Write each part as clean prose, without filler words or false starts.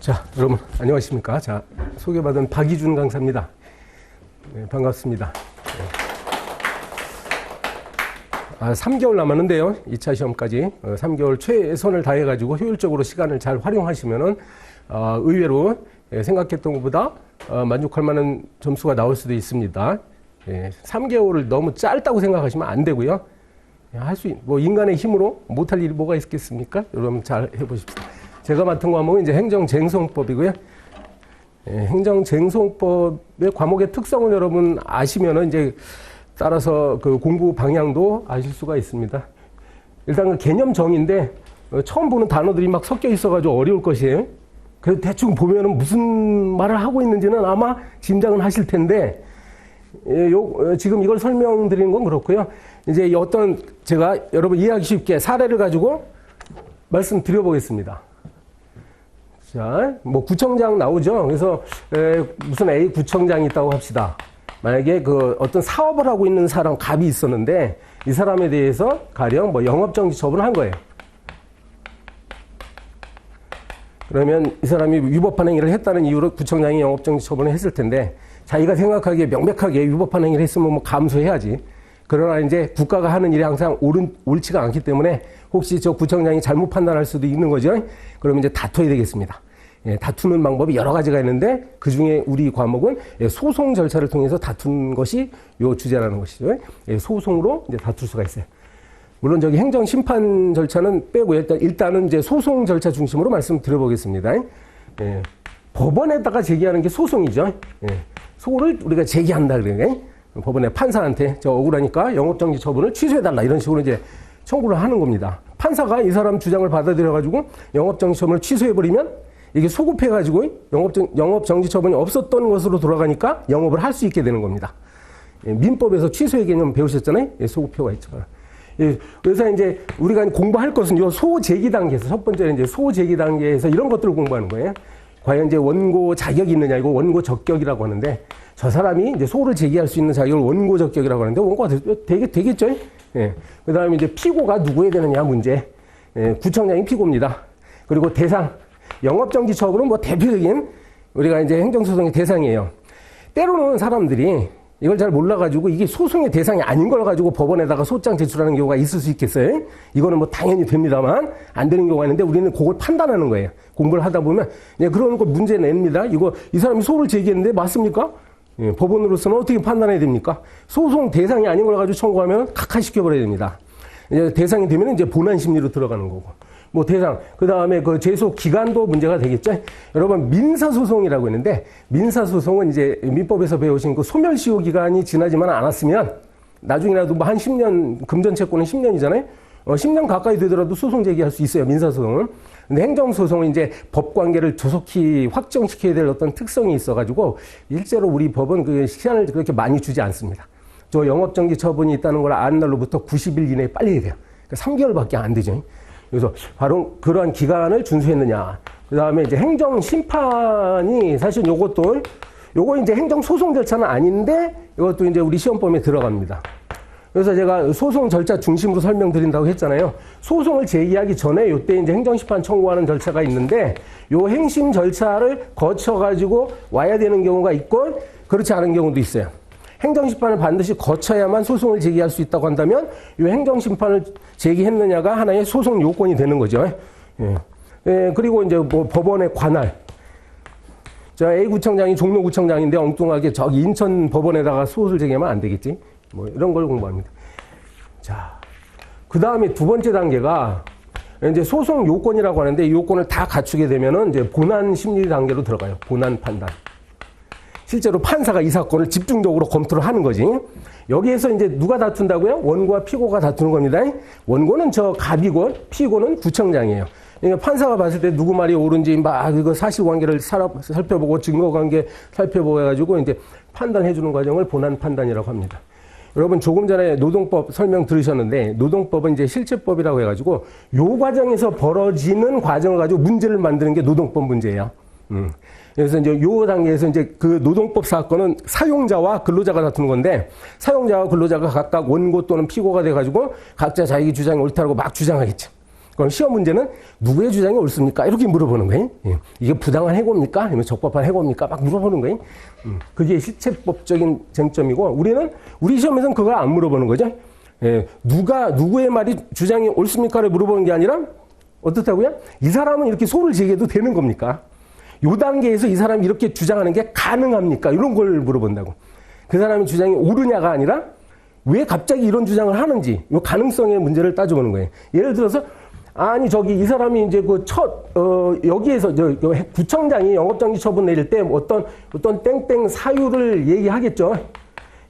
자, 여러분 안녕하십니까? 자, 소개받은 박이준 강사입니다. 네, 반갑습니다. 네. 3개월 남았는데요. 2차 시험까지 3개월 최선을 다해가지고 효율적으로 시간을 잘 활용하시면은 의외로 생각했던 것보다 만족할 만한 점수가 나올 수도 있습니다. 3개월을 너무 짧다고 생각하시면 안 되고요. 인간의 힘으로 못할 일이 뭐가 있겠습니까? 여러분 잘 해보십시오. 제가 맡은 과목은 이제 행정쟁송법이고요. 행정쟁송법의 과목의 특성을 여러분 아시면은 이제 따라서 그 공부 방향도 아실 수가 있습니다. 일단 그 개념 정의인데 처음 보는 단어들이 막 섞여 있어가지고 어려울 것이에요. 그래서 대충 보면은 무슨 말을 하고 있는지는 아마 짐작은 하실 텐데, 지금 이걸 설명드리는 건 그렇고요. 이제 제가 여러분 이해하기 쉽게 사례를 가지고 말씀드려보겠습니다. 자, 뭐 구청장 나오죠. 그래서 무슨 A 구청장이 있다고 합시다. 만약에 그 어떤 사업을 하고 있는 사람 갑이 있었는데 이 사람에 대해서 가령 뭐 영업정지 처분을 한 거예요. 그러면 이 사람이 위법한 행위를 했다는 이유로 구청장이 영업정지 처분을 했을 텐데 자기가 생각하기에 명백하게 위법한 행위를 했으면 뭐 감수해야지. 그러나 이제 국가가 하는 일이 항상 옳지가 않기 때문에 혹시 저 구청장이 잘못 판단할 수도 있는 거죠. 그러면 이제 다퉈야 되겠습니다. 다투는 방법이 여러 가지가 있는데 그 중에 우리 과목은 소송 절차를 통해서 다툰 것이 요 주제라는 것이죠. 소송으로 이제 다툴 수가 있어요. 물론 저기 행정 심판 절차는 빼고요. 일단은 이제 소송 절차 중심으로 말씀드려보겠습니다. 법원에다가 제기하는 게 소송이죠. 소를 우리가 제기한다 그래요. 법원에 판사한테 저 억울하니까 영업정지 처분을 취소해달라 이런 식으로 이제 청구를 하는 겁니다. 판사가 이 사람 주장을 받아들여가지고 영업정지 처분을 취소해버리면 이게 소급해가지고 영업정지 처분이 없었던 것으로 돌아가니까 영업을 할 수 있게 되는 겁니다. 민법에서 취소의 개념 배우셨잖아요. 소급표가 있죠. 그래서 이제 우리가 공부할 것은 요 소제기 단계에서 첫 번째는 이제 소제기 단계에서 이런 것들을 공부하는 거예요. 과연 이제 원고 자격이 있느냐, 이거 원고 적격이라고 하는데 저 사람이 이제 소를 제기할 수 있는 자격을 원고 적격이라고 하는데 원고가 되겠죠? 그 다음에 이제 피고가 누구에 되느냐 문제. 구청장이 피고입니다. 그리고 대상. 영업정지 처분은 뭐 대표적인 우리가 이제 행정소송의 대상이에요. 때로는 사람들이 이걸 잘 몰라가지고 이게 소송의 대상이 아닌 걸 가지고 법원에다가 소장 제출하는 경우가 있을 수 있겠어요. 이거는 뭐 당연히 됩니다만 안 되는 경우가 있는데 우리는 그걸 판단하는 거예요. 공부를 하다 보면 그런 거 문제 냅니다. 이 사람이 소를 제기했는데 맞습니까? 법원으로서는 어떻게 판단해야 됩니까? 소송 대상이 아닌 걸 가지고 청구하면 각하시켜버려야 됩니다. 이제 대상이 되면 이제 본안 심리로 들어가는 거고. 뭐 대상, 그 다음에 그 제소 기간도 문제가 되겠죠. 여러분 민사소송이라고 했는데 민사소송은 이제 민법에서 배우신 그 소멸시효 기간이 지나지만 않았으면 나중이라도 뭐 한 10년 금전채권은 10년이잖아요. 10년 가까이 되더라도 소송 제기할 수 있어요. 민사소송은. 근데 행정소송은 이제 법관계를 조속히 확정시켜야 될 어떤 특성이 있어가지고 실제로 우리 법은 그 시간을 그렇게 많이 주지 않습니다. 저 영업정지 처분이 있다는 걸 아는 날로부터 90일 이내에 빨리 해야 돼요. 그러니까 3개월밖에 안 되죠. 그래서 바로 그러한 기간을 준수했느냐. 그 다음에 이제 행정심판이 사실 요거 이제 행정소송 절차는 아닌데 이것도 이제 우리 시험범위에 들어갑니다. 그래서 제가 소송 절차 중심으로 설명드린다고 했잖아요. 소송을 제기하기 전에 요때 이제 행정심판 청구하는 절차가 있는데 요 행심 절차를 거쳐가지고 와야 되는 경우가 있고 그렇지 않은 경우도 있어요. 행정심판을 반드시 거쳐야만 소송을 제기할 수 있다고 한다면 이 행정심판을 제기했느냐가 하나의 소송 요건이 되는 거죠. 그리고 이제 뭐 법원의 관할. 자, A구청장이 종로구청장인데 엉뚱하게 저기 인천 법원에다가 소송을 제기하면 안 되겠지. 뭐 이런 걸 공부합니다. 자, 그 다음에 두 번째 단계가 이제 소송 요건이라고 하는데 이 요건을 다 갖추게 되면은 이제 본안 심리 단계로 들어가요. 본안 판단. 실제로 판사가 이 사건을 집중적으로 검토를 하는 거지. 여기에서 이제 누가 다툰다고요? 원고와 피고가 다투는 겁니다. 원고는 저 갑이고 피고는 구청장이에요. 그러니까 판사가 봤을 때 누구 말이 옳은지 막 이거 사실관계를 살펴보고 증거관계 살펴보고 해가지고 이제 판단해주는 과정을 본안 판단이라고 합니다. 여러분 조금 전에 노동법 설명 들으셨는데 노동법은 이제 실체법이라고 해가지고 요 과정에서 벌어지는 과정을 가지고 문제를 만드는 게 노동법 문제예요. 그래서 이제 요 단계에서 이제 그 노동법 사건은 사용자와 근로자가 다투는 건데 사용자와 근로자가 각각 원고 또는 피고가 돼가지고 각자 자기 주장이 옳다고 막 주장하겠죠. 그럼 시험 문제는 누구의 주장이 옳습니까? 이렇게 물어보는 거예요. 예. 이게 부당한 해고입니까? 아니면 적법한 해고입니까? 막 물어보는 거예요. 그게 실체법적인 쟁점이고, 우리 시험에서는 그걸 안 물어보는 거죠. 예. 누구의 말이 주장이 옳습니까를 물어보는 게 아니라, 어떻다고요? 이 사람은 이렇게 소를 제기해도 되는 겁니까? 요 단계에서 이 사람이 이렇게 주장하는 게 가능합니까? 이런 걸 물어본다고. 그 사람의 주장이 옳으냐가 아니라 왜 갑자기 이런 주장을 하는지 요 가능성의 문제를 따져보는 거예요. 예를 들어서 아니 저기 이 사람이 이제 그 여기에서 구청장이 영업정지 처분 내릴 때 어떤 땡땡 사유를 얘기하겠죠.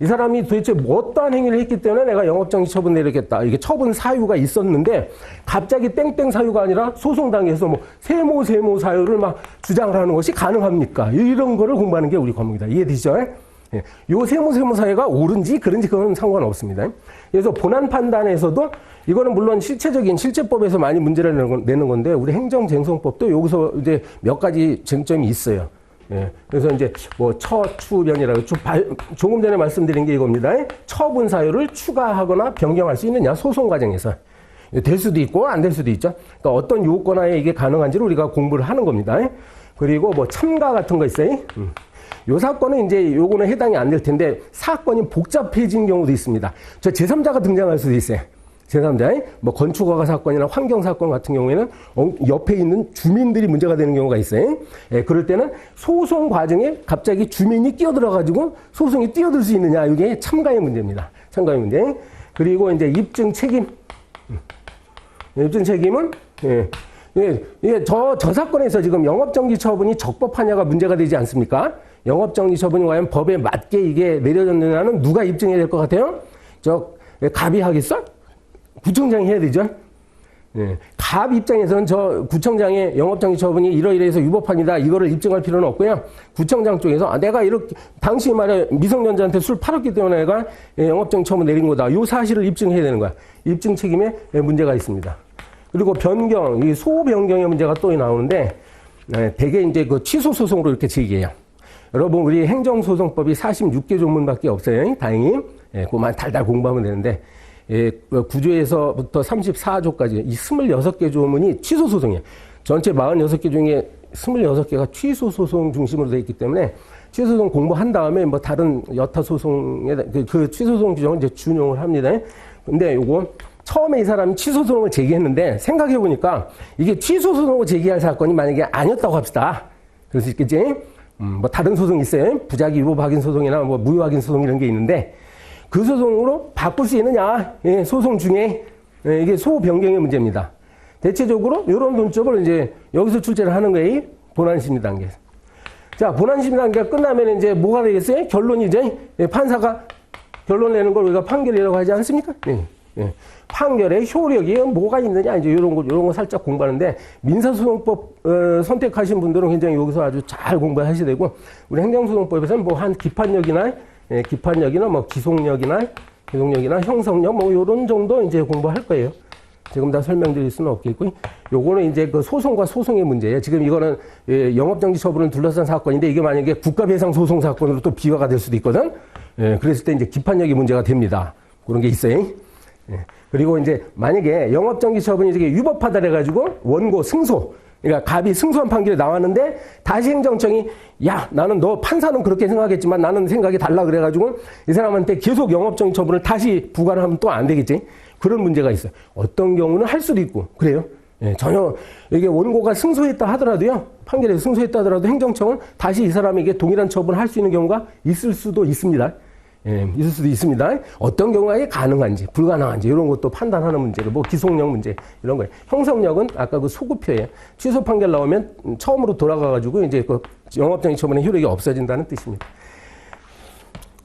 이 사람이 도대체 어떠한 행위를 했기 때문에 내가 영업정지 처분 내리겠다. 이게 처분 사유가 있었는데 갑자기 땡땡 사유가 아니라 소송 단계에서 뭐 세모 사유를 막 주장을 하는 것이 가능합니까? 이런 거를 공부하는 게 우리 과목이다. 이해되시죠? 예. 요 세모 사유가 옳은지 그런지 그건 상관없습니다. 그래서 본안 판단에서도 이거는 물론 실체법에서 많이 문제를 내는 건데 우리 행정쟁송법도 여기서 이제 몇 가지 쟁점이 있어요. 예. 그래서 이제 뭐 처추변이라고 조금 전에 말씀드린 게 이겁니다. 처분 사유를 추가하거나 변경할 수 있느냐 소송 과정에서 될 수도 있고 안 될 수도 있죠. 그러니까 어떤 요건하에 이게 가능한지를 우리가 공부를 하는 겁니다. 그리고 뭐 참가 같은 거 있어요. 요 사건은 이제 요거는 해당이 안 될 텐데 사건이 복잡해진 경우도 있습니다. 저 제3자가 등장할 수도 있어요. 제3자의 뭐 건축허가 사건이나 환경 사건 같은 경우에는 옆에 있는 주민들이 문제가 되는 경우가 있어요. 예, 그럴 때는 소송 과정에 갑자기 주민이 끼어들어가지고 소송이 뛰어들 수 있느냐 이게 참가의 문제입니다. 참가의 문제. 그리고 이제 입증 책임. 입증 책임은 저 사건에서 지금 영업정지 처분이 적법하냐가 문제가 되지 않습니까? 영업정지 처분이 과연 법에 맞게 이게 내려졌느냐는 누가 입증해야 될 것 같아요? 갑이 하겠어? 구청장이 해야 되죠. 예. 갑 입장에서는 저 구청장의 영업정지 처분이 이러이러해서 위법합니다. 이거를 입증할 필요는 없고요. 구청장 쪽에서 내가 이렇게 당시 말에 미성년자한테 술 팔았기 때문에 내가 영업정지 처분 내린 거다. 이 사실을 입증해야 되는 거야. 입증 책임에 문제가 있습니다. 그리고 변경, 이 소변경의 문제가 또 나오는데 대개 이제 그 취소 소송으로 이렇게 제기해요. 여러분 우리 행정소송법이 46개 조문밖에 없어요. 다행히 그만 달달 공부하면 되는데. 구조에서부터 34조까지 이 26개 조문이 취소소송이에요. 전체 46개 중에 26개가 취소소송 중심으로 되어 있기 때문에 취소소송 공부한 다음에 뭐 다른 여타 소송에 그 취소소송 규정을 이제 준용을 합니다. 근데 요거 처음에 이 사람이 취소소송을 제기했는데 생각해보니까 이게 취소소송을 제기할 사건이 만약에 아니었다고 합시다. 그럴 수 있겠지? 뭐 다른 소송이 있어요. 부작위 위법 확인 소송이나 뭐 무효 확인 소송 이런 게 있는데 그 소송으로 바꿀 수 있느냐? 예, 소송 중에 이게 소변경의 문제입니다. 대체적으로 이런 논점을 이제 여기서 출제를 하는 거예요. 본안심리 단계에서. 자, 본안심리 단계가 끝나면 이제 뭐가 되겠어요? 결론이죠. 예, 판사가 결론 내는 걸 우리가 판결이라고 하지 않습니까? 예, 예. 판결의 효력이 뭐가 있느냐? 이제 이런 거 살짝 공부하는데 민사소송법 선택하신 분들은 굉장히 여기서 아주 잘 공부하셔야 되고 우리 행정소송법에서는 뭐 한 기판력이나 뭐 기속력이나 형성력 뭐 요런 정도 이제 공부할 거예요. 지금 다 설명드릴 수는 없겠고 요거는 이제 그 소송과 소송의 문제예요. 지금 이거는 영업정지 처분을 둘러싼 사건인데 이게 만약에 국가배상 소송 사건으로 또 비화가 될 수도 있거든. 그랬을 때 이제 기판력이 문제가 됩니다. 그런 게 있어요. 그리고 이제 만약에 영업정지 처분이 이게 위법하다 해가지고 원고 승소 그러니까 갑이 승소한 판결이 나왔는데 다시 행정청이 야 나는 너 판사는 그렇게 생각했지만 나는 생각이 달라 그래가지고 이 사람한테 계속 영업정지 처분을 다시 부과를 하면 또 안 되겠지. 그런 문제가 있어요. 어떤 경우는 할 수도 있고 그래요. 예, 전혀 이게 원고가 승소했다 하더라도요. 판결에서 승소했다 하더라도 행정청은 다시 이 사람에게 동일한 처분을 할 수 있는 경우가 있을 수도 있습니다. 예, 있을 수도 있습니다. 어떤 경우에 가능한지, 불가능한지, 이런 것도 판단하는 문제를, 뭐, 기속력 문제, 이런 거예요. 형성력은 아까 그 소급표예요. 취소 판결 나오면 처음으로 돌아가가지고 이제 그 영업정지 처분의 효력이 없어진다는 뜻입니다.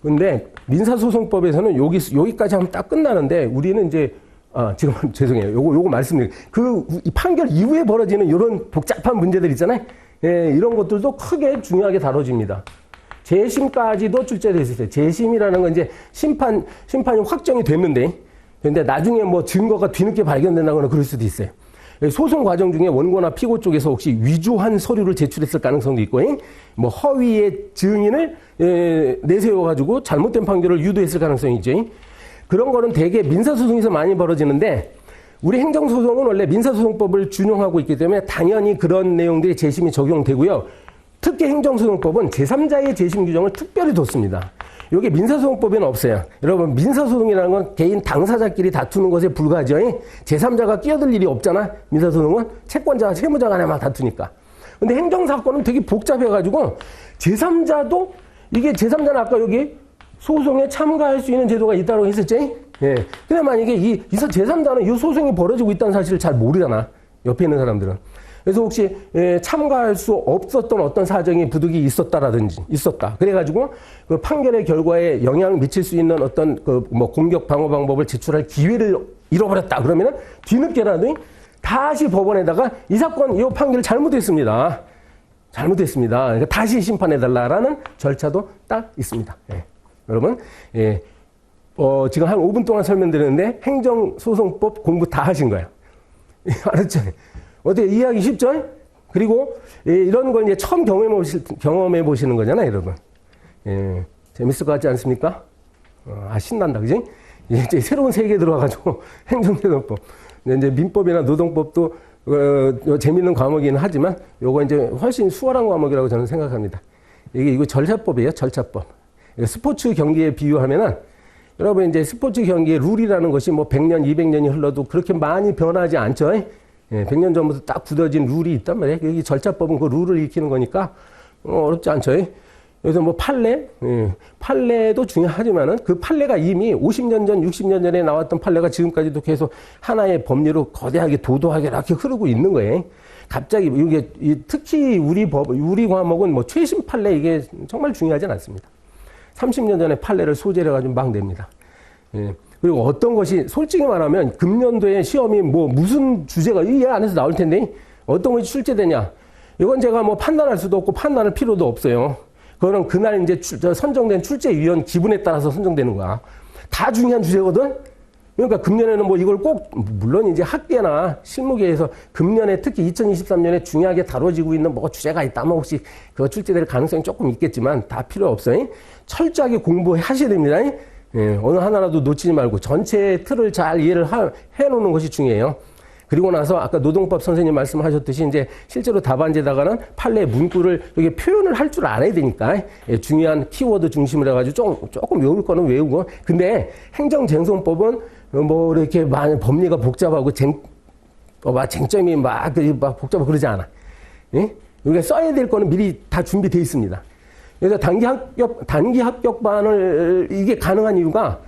근데 민사소송법에서는 여기까지 하면 딱 끝나는데 우리는 이제, 지금 죄송해요. 요거 말씀드릴게요. 이 판결 이후에 벌어지는 이런 복잡한 문제들 있잖아요. 예, 이런 것들도 크게 중요하게 다뤄집니다. 재심까지도 출제되어 있어요. 재심이라는 건 이제 심판이 확정이 됐는데, 근데 나중에 뭐 증거가 뒤늦게 발견된다거나 그럴 수도 있어요. 소송 과정 중에 원고나 피고 쪽에서 혹시 위조한 서류를 제출했을 가능성도 있고, 뭐 허위의 증인을 내세워가지고 잘못된 판결을 유도했을 가능성이 있죠. 그런 거는 대개 민사소송에서 많이 벌어지는데, 우리 행정소송은 원래 민사소송법을 준용하고 있기 때문에 당연히 그런 내용들이 재심이 적용되고요. 특히 행정소송법은 제3자의 재심 규정을 특별히 뒀습니다. 이게 민사소송법에는 없어요. 여러분, 민사소송이라는 건 개인 당사자끼리 다투는 것에 불과하죠. 제3자가 끼어들 일이 없잖아. 민사소송은 채권자와 채무자 간에만 다투니까. 근데 행정사건은 되게 복잡해가지고 제3자도 이게 제3자는 아까 여기 소송에 참가할 수 있는 제도가 있다고 했었지? 예. 근데 만약에 이 제3자는 이 소송이 벌어지고 있다는 사실을 잘 모르잖아. 옆에 있는 사람들은. 그래서 혹시 참가할 수 없었던 어떤 사정이 부득이 있었다라든지 있었다. 그래가지고 그 판결의 결과에 영향을 미칠 수 있는 어떤 그 뭐 공격 방어 방법을 제출할 기회를 잃어버렸다. 그러면은 뒤늦게라도 다시 법원에다가 이 사건, 이 판결을 잘못했습니다. 그러니까 다시 심판해달라라는 절차도 딱 있습니다. 예. 여러분, 예. 지금 한 5분 동안 설명드렸는데 행정소송법 공부 다 하신 거예요. 알았죠? 어떻게 이해하기 쉽죠? 그리고 이런 걸 이제 처음 경험해 보시는 거잖아요, 여러분. 예. 재밌을 것 같지 않습니까? 신난다, 그지? 이제 새로운 세계에 들어와가지고 행정소송법. 이제 민법이나 노동법도 재밌는 과목이긴 하지만 요거 이제 훨씬 수월한 과목이라고 저는 생각합니다. 이거 절차법이에요, 절차법. 스포츠 경기에 비유하면은 여러분 이제 스포츠 경기의 룰이라는 것이 뭐 100년, 200년이 흘러도 그렇게 많이 변하지 않죠. 100년 전부터 딱 굳어진 룰이 있단 말이에요. 여기 절차법은 그 룰을 익히는 거니까 어렵지 않죠. 그래서 뭐 판례도 중요하지만은 그 판례가 이미 50년 전, 60년 전에 나왔던 판례가 지금까지도 계속 하나의 법리로 거대하게 도도하게 이렇게 흐르고 있는 거예요. 갑자기 이게 특히 우리 과목은 뭐 최신 판례 이게 정말 중요하진 않습니다. 30년 전에 판례를 소재를 가지고 막 냅니다. 예. 그리고 어떤 것이 솔직히 말하면 금년도에 시험이 뭐 무슨 주제가 이 안에서 나올 텐데 어떤 것이 출제되냐 이건 제가 뭐 판단할 수도 없고 판단할 필요도 없어요. 그거는 그날 이제 선정된 출제위원 기분에 따라서 선정되는 거야. 다 중요한 주제거든. 그러니까 금년에는 뭐 이걸 꼭 물론 이제 학계나 실무계에서 금년에 특히 2023년에 중요하게 다뤄지고 있는 뭐 주제가 있다면 혹시 그거 출제될 가능성이 조금 있겠지만 다 필요 없어요. 철저하게 공부하셔야 됩니다. 예, 어느 하나라도 놓치지 말고 전체 틀을 잘 이해를 해놓는 것이 중요해요. 그리고 나서 아까 노동법 선생님 말씀하셨듯이 이제 실제로 답안지에다가는 판례 문구를 여기 표현을 할 줄 알아야 되니까 예, 중요한 키워드 중심으로 해가지고 조금 외울 거는 외우고 근데 행정쟁송법은 뭐 이렇게 많은 법리가 복잡하고 쟁점이 막 복잡하고 그러지 않아. 예? 우리가 써야 될 거는 미리 다 준비되어 있습니다. 그래서 단기 합격반을 이게 가능한 이유가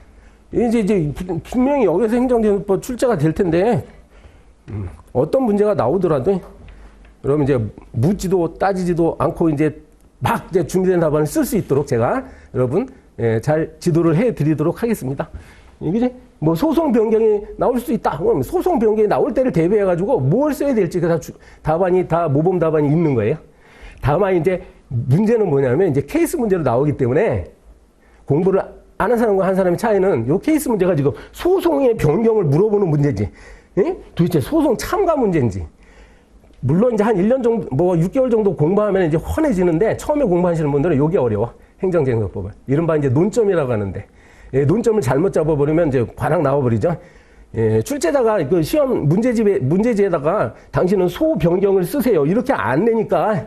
이제 분명히 여기서 행정쟁송법 출제가 될 텐데 어떤 문제가 나오더라도 그러면 이제 묻지도 따지지도 않고 이제 막 이제 준비된 답안을 쓸 수 있도록 제가 여러분 잘 지도를 해드리도록 하겠습니다. 이게 뭐 소송 변경이 나올 수 있다. 그럼 소송 변경이 나올 때를 대비해가지고 뭘 써야 될지 답안이 다 모범 답안이 있는 거예요. 다만 이제 문제는 뭐냐면 이제 케이스 문제로 나오기 때문에 공부를 안 한 사람과 한 사람의 차이는 요 케이스 문제가 지금 소송의 변경을 물어보는 문제지. 예? 도대체 소송 참가 문제인지. 물론 이제 한 1년 정도, 뭐 6개월 정도 공부하면 이제 훤해지는데 처음에 공부하시는 분들은 요게 어려워. 행정쟁송법은. 이른바 이제 논점이라고 하는데. 예, 논점을 잘못 잡아버리면 이제 관악 나와버리죠. 예, 출제자가 그 시험 문제지에다가 당신은 소 변경을 쓰세요. 이렇게 안 내니까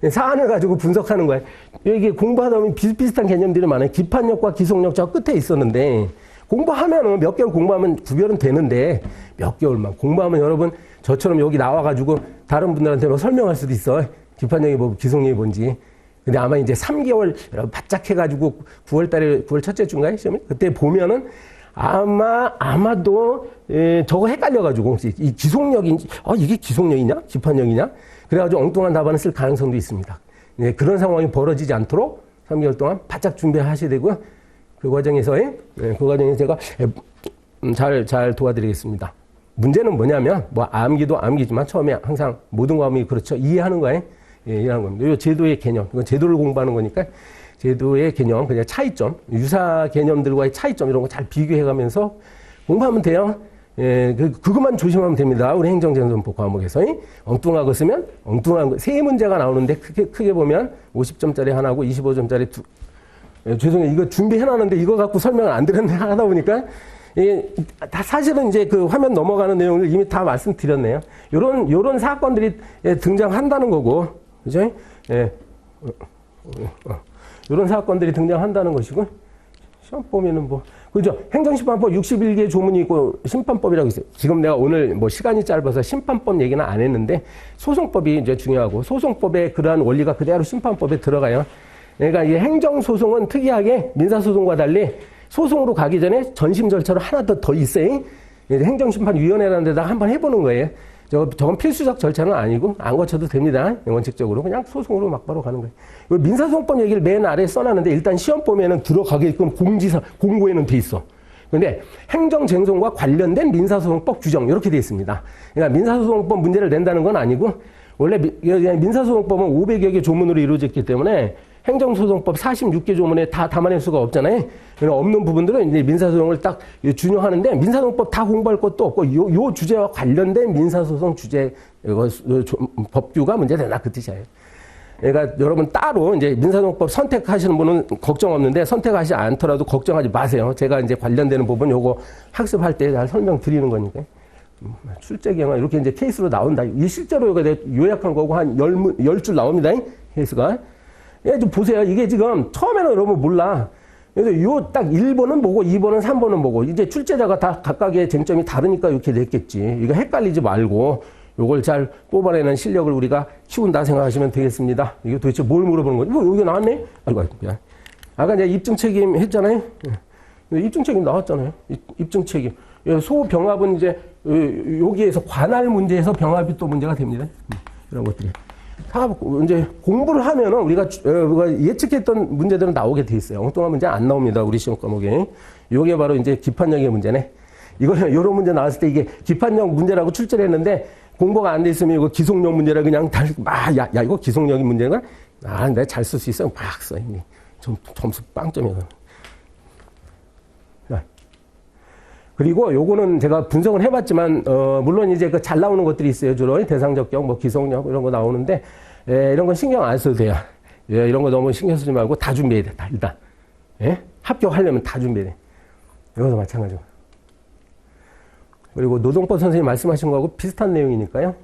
사안을 가지고 분석하는 거예요. 이게 공부하다 보면 비슷비슷한 개념들이 많아요. 기판력과 기속력 저 끝에 있었는데 공부하면은 몇 개월 공부하면 구별은 되는데 몇 개월만 공부하면 여러분 저처럼 여기 나와가지고 다른 분들한테 뭐 설명할 수도 있어. 기판력이 뭐 기속력이 뭔지. 근데 아마 이제 3개월 바짝 해가지고 9월 첫째 주인가요? 시험이? 그때 보면은 아마도 저거 헷갈려가지고 이 기속력인지 이게 기속력이냐? 기판력이냐? 그래가지고 엉뚱한 답안을 쓸 가능성도 있습니다. 예, 그런 상황이 벌어지지 않도록 3개월 동안 바짝 준비하셔야 되고요. 그 과정에서 제가 잘 도와드리겠습니다. 문제는 뭐냐면 뭐 암기도 암기지만 처음에 항상 모든 과목이 그렇죠. 이해하는 거예요. 예, 이해하는 겁니다. 이 제도의 개념, 이건 제도를 공부하는 거니까 제도의 개념, 그냥 차이점, 유사 개념들과의 차이점 이런 거 잘 비교해가면서 공부하면 돼요. 예, 그것만 조심하면 됩니다. 우리 행정쟁송법 과목에서 엉뚱한 거 쓰면 엉뚱한 거 세 문제가 나오는데 크게 보면 50점짜리 하나고 25점짜리 두. 예, 죄송해요. 이거 준비해놨는데 이거 갖고 설명을 안 드렸네 하다 보니까 이게 다 사실은 이제 그 화면 넘어가는 내용을 이미 다 말씀드렸네요. 요런 사건들이 등장한다는 거고, 그죠? 예. 요런 사건들이 등장한다는 것이고, 시험 보면은 뭐, 그죠? 행정심판법 61개 조문이 있고, 심판법이라고 있어요. 지금 내가 오늘 뭐 시간이 짧아서 심판법 얘기는 안 했는데, 소송법이 이제 중요하고, 소송법의 그러한 원리가 그대로 심판법에 들어가요. 그러니까 이 행정소송은 특이하게 민사소송과 달리 소송으로 가기 전에 전심 절차로 하나 더 있어요. 행정심판위원회라는 데다가 한번 해보는 거예요. 저건 필수적 절차는 아니고 안 거쳐도 됩니다. 원칙적으로 그냥 소송으로 막바로 가는 거예요. 민사소송법 얘기를 맨 아래에 써놨는데 일단 시험 보면은 들어가게끔 공고에는 돼 있어. 그런데 행정쟁송과 관련된 민사소송법 규정 이렇게 돼 있습니다. 그러니까 민사소송법 문제를 낸다는 건 아니고 원래 민사소송법은 500여 개 조문으로 이루어졌기 때문에 행정소송법 46개 조문에 다 담아낼 수가 없잖아요. 없는 부분들은 이제 민사소송을 딱 준용하는데 민사소송법 다 공부할 것도 없고 요 주제와 관련된 민사소송 주제 법규가 문제된다 그 뜻이에요. 그러니까 여러분 따로 이제 민사소송법 선택하시는 분은 걱정 없는데 선택하지 않더라도 걱정하지 마세요. 제가 이제 관련되는 부분 요거 학습할 때 잘 설명드리는 거니까. 출제 경우 이렇게 이제 케이스로 나온다. 이 실제로 이거 요약한 거고 한 10줄 나옵니다. 케이스가. 예, 좀 보세요. 이게 지금 처음에는 여러분 몰라. 그래서 요 딱 1번은 뭐고 2번은 3번은 뭐고 이제 출제자가 다 각각의 쟁점이 다르니까 이렇게 냈겠지. 이거 헷갈리지 말고 요걸 잘 뽑아내는 실력을 우리가 키운다 생각하시면 되겠습니다. 이게 도대체 뭘 물어보는 거지? 여기 나왔네? 아이고, 미안. 아까 이제 입증 책임 했잖아요. 입증 책임 나왔잖아요. 입증 책임. 소병합은 이제 여기에서 관할 문제에서 병합이 또 문제가 됩니다. 이런 것들이. 다 이제 공부를 하면은 우리가 예측했던 문제들은 나오게 돼 있어요. 엉뚱한 문제 안 나옵니다. 우리 시험 과목에. 요게 바로 이제 기판형의 문제네. 이거는 요런 문제 나왔을 때 이게 기판형 문제라고 출제를 했는데 공부가 안 돼 있으면 이거 기속력 문제라 그냥 야 이거 기속력이 문제가 내가 잘 쓸 수 있어. 막 써. 이미 점수 빵점이야. 그리고 요거는 제가 분석을 해봤지만, 물론 이제 그 잘 나오는 것들이 있어요. 주로 대상적격, 뭐 기속력 이런 거 나오는데, 이런 건 신경 안 써도 돼요. 이런 거 너무 신경 쓰지 말고 다 준비해야 돼. 다, 일단. 합격하려면 다 준비해야 돼. 이것도 마찬가지고. 그리고 노동법 선생님 말씀하신 거하고 비슷한 내용이니까요.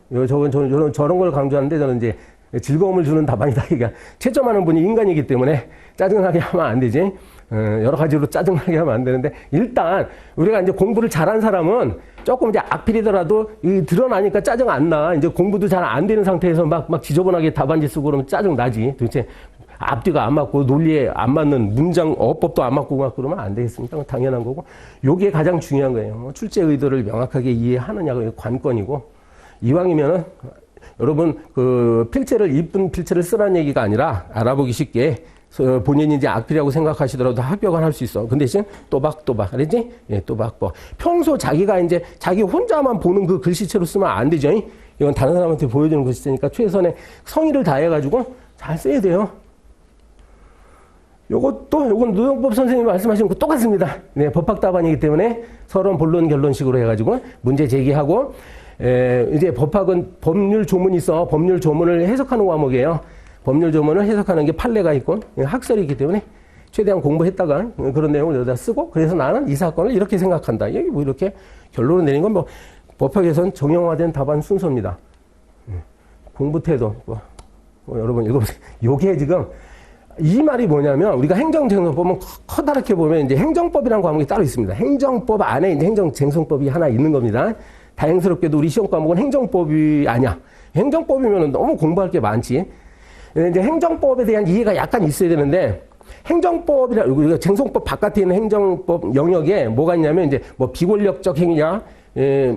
저런 걸 강조하는데 저는 이제 즐거움을 주는 답안이다. 그러니까 채점하는 분이 인간이기 때문에 짜증나게 하면 안 되지. 여러 가지로 짜증나게 하면 안 되는데, 일단, 우리가 이제 공부를 잘한 사람은 조금 이제 악필이더라도 드러나니까 짜증 안 나. 이제 공부도 잘 안 되는 상태에서 막 지저분하게 답안지 쓰고 그러면 짜증 나지. 도대체 앞뒤가 안 맞고 논리에 안 맞는 문장, 어법도 안 맞고 막 그러면 안 되겠습니까? 당연한 거고. 요게 가장 중요한 거예요. 출제 의도를 명확하게 이해하느냐가 관건이고, 이왕이면은, 여러분, 이쁜 필체를 쓰라는 얘기가 아니라 알아보기 쉽게 본인이 이제 악필이라고 생각하시더라도 합격은 할 수 있어. 그 대신 또박또박. 알았지? 예, 또박또박. 평소 자기가 이제 자기 혼자만 보는 그 글씨체로 쓰면 안 되죠. 이건 다른 사람한테 보여주는 글씨체니까 최선의 성의를 다해가지고 잘 써야 돼요. 요건 노동법 선생님이 말씀하신 거 똑같습니다. 네, 법학 답안이기 때문에 서론, 본론, 결론식으로 해가지고 문제 제기하고, 이제 법학은 법률 조문이 있어. 법률 조문을 해석하는 과목이에요. 법률 조문을 해석하는 게 판례가 있고 학설이 있기 때문에 최대한 공부했다가 그런 내용을 여기다 쓰고, 그래서 나는 이 사건을 이렇게 생각한다. 여기 뭐 이렇게 결론을 내린 건 뭐 법학에선 정형화된 답안 순서입니다. 공부 태도. 여러분 읽어보세요. 요게 지금 이 말이 뭐냐면 우리가 행정쟁송법은 커다랗게 보면 이제 행정법이라는 과목이 따로 있습니다. 행정법 안에 이제 행정쟁송법이 하나 있는 겁니다. 다행스럽게도 우리 시험 과목은 행정법이 아니야. 행정법이면 너무 공부할 게 많지. 이제 행정법에 대한 이해가 약간 있어야 되는데, 우리가 쟁송법 바깥에 있는 행정법 영역에 뭐가 있냐면, 이제 뭐 비권력적 행위냐,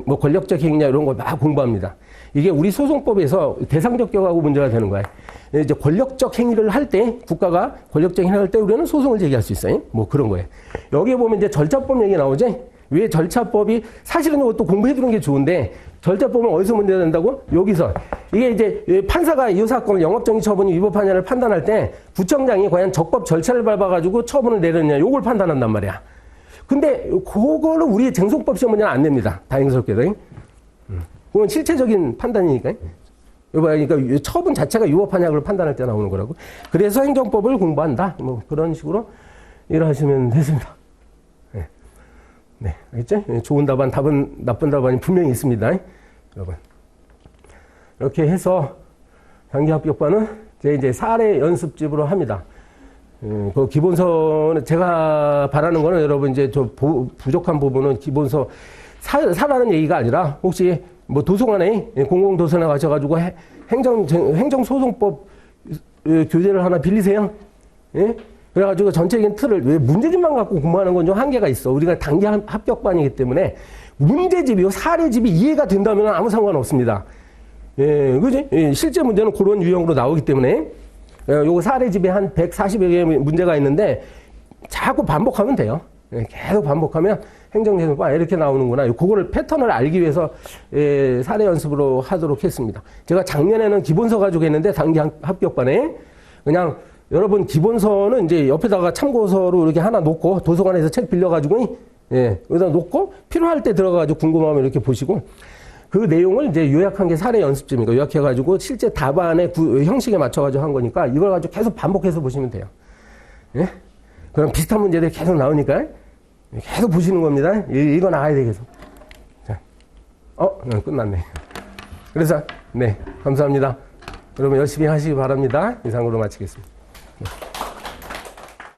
뭐 권력적 행위냐 이런 걸 막 공부합니다. 이게 우리 소송법에서 대상적격하고 문제가 되는 거예요. 이제 권력적 행위를 할 때, 국가가 권력적 행위를 할 때 우리는 소송을 제기할 수 있어요. 뭐 그런 거예요. 여기에 보면 이제 절차법 얘기 나오지? 왜 절차법이, 사실은 이것도 공부해두는 게 좋은데, 절차법은 어디서 문제가 된다고? 여기서. 이게 이제 판사가 이 사건을 영업정지 처분이 위법하냐를 판단할 때 구청장이 과연 적법 절차를 밟아가지고 처분을 내렸냐, 요걸 판단한단 말이야. 근데 그거는 우리의 쟁송법 시험 문제는 안 냅니다. 다행스럽게도. 그건 실체적인 판단이니까. 그러니까 처분 자체가 위법하냐 그걸 판단할 때 나오는 거라고. 그래서 행정법을 공부한다. 뭐 그런 식으로 일하시면 되습니다. 네, 알겠죠? 좋은 답안, 나쁜 답안이 분명히 있습니다. 여러분. 이렇게 해서 단기 합격반은 이제 사례 연습집으로 합니다. 그 기본서는 제가 바라는 거는 여러분 이제 부족한 부분은 기본서 사라는 얘기가 아니라 혹시 뭐 도서관에 공공도서관에 가셔가지고 행정소송법 교재를 하나 빌리세요. 예? 그래가지고 전체적인 틀을 왜 문제집만 갖고 공부하는 건 좀 한계가 있어. 우리가 단기 합격반이기 때문에 문제집이요 사례집이 이해가 된다면 아무 상관없습니다. 예, 그지? 예, 실제 문제는 그런 유형으로 나오기 때문에 요거 사례집에 한 140여 개의 문제가 있는데 자꾸 반복하면 돼요. 예, 계속 반복하면 행정재정법 이렇게 나오는구나. 그거를 패턴을 알기 위해서 사례 연습으로 하도록 했습니다. 제가 작년에는 기본서 가지고 했는데 단기 합격반에 그냥 여러분 기본서는 이제 옆에다가 참고서로 이렇게 하나 놓고 도서관에서 책 빌려가지고 여기다 놓고 필요할 때 들어가가지고 궁금하면 이렇게 보시고 그 내용을 이제 요약한 게 사례 연습집이니까 요약해가지고 실제 답안의 형식에 맞춰가지고 한 거니까 이걸 가지고 계속 반복해서 보시면 돼요. 예? 그럼 비슷한 문제들이 계속 나오니까 계속 보시는 겁니다. 이거 나가야 돼, 계속. 자. 끝났네. 그래서, 네, 감사합니다. 여러분 열심히 하시기 바랍니다. 이상으로 마치겠습니다. 네.